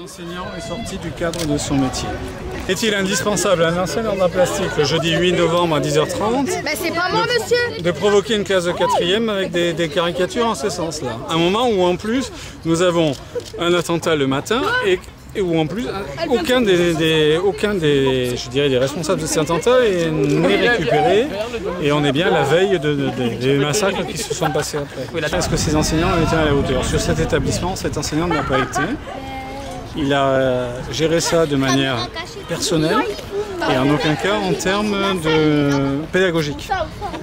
L'enseignant est sorti du cadre de son métier. Est-il indispensable à un enseignant d'art plastique le jeudi 8 novembre à 10h30 c'est pas moi, monsieur. de provoquer une classe de 4e avec des caricatures en ce sens-là? Un moment où en plus nous avons un attentat le matin et où en plus aucun des je dirais, des responsables de cet attentat n'est récupéré et on est bien la veille des massacres qui se sont passés après. Est-ce que ces enseignants ont été à la hauteur? Sur cet établissement, cet enseignant n'a pas été. Il a géré ça de manière personnelle et en aucun cas en termes de pédagogique.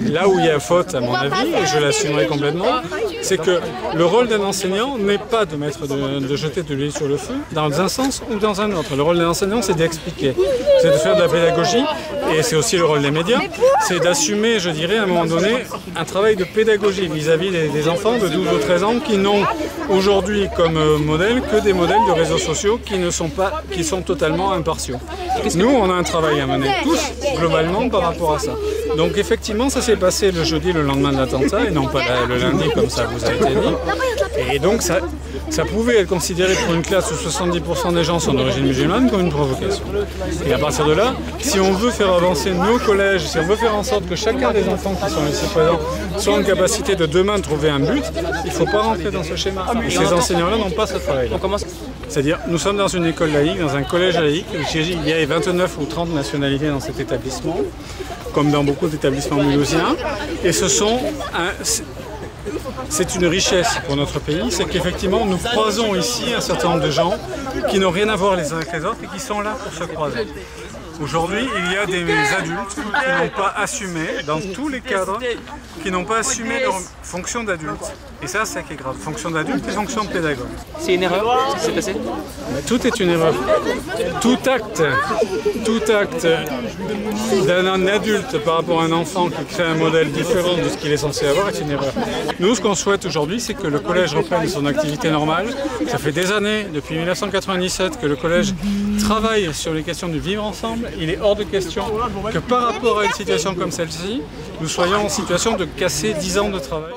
Là où il y a faute, à mon avis, et je l'assumerai complètement, c'est que le rôle d'un enseignant n'est pas de jeter de l'huile sur le feu dans un sens ou dans un autre. Le rôle d'un enseignant, c'est d'expliquer, c'est de faire de la pédagogie, et c'est aussi le rôle des médias, c'est d'assumer, je dirais, à un moment donné, un travail de pédagogie vis-à-vis des enfants de 12 ou 13 ans qui n'ont aujourd'hui comme modèle que des modèles de réseaux sociaux qui sont totalement impartiaux. Nous, on a un travail à mener tous, globalement, par rapport à ça. Donc effectivement, ça s'est passé le jeudi, le lendemain de l'attentat, et non pas le lundi, comme ça vous a été dit. Et donc ça pouvait être considéré pour une classe où 70% des gens sont d'origine musulmane comme une provocation. Et à partir de là, si on veut faire avancer nos collèges, si on veut faire en sorte que chacun des enfants qui sont ici présents soit en capacité de demain trouver un but, il ne faut pas rentrer dans ce schéma. Et ces enseignants-là n'ont pas ce travail-là. C'est-à-dire, nous sommes dans une école laïque, dans un collège laïque, il y a 29 ou 30 nationalités dans cet établissement, comme dans beaucoup d'établissements mulhousiens, et c'est une richesse pour notre pays, c'est qu'effectivement nous croisons ici un certain nombre de gens qui n'ont rien à voir les uns avec les autres et qui sont là pour se croiser. Aujourd'hui, il y a des adultes qui n'ont pas assumé, dans tous les cadres, qui n'ont pas assumé leur fonction d'adulte. Et ça, c'est qui est grave. Fonction d'adulte et fonction de pédagogue. C'est une erreur ce qui s'est passé? Tout est une erreur. Tout acte d'un adulte par rapport à un enfant qui crée un modèle différent de ce qu'il est censé avoir est une erreur. Nous, ce qu'on souhaite aujourd'hui, c'est que le collège reprenne son activité normale. Ça fait des années, depuis 1997, que le collège travaille sur les questions du vivre ensemble. Il est hors de question que par rapport à une situation comme celle-ci, nous soyons en situation de casser 10 ans de travail.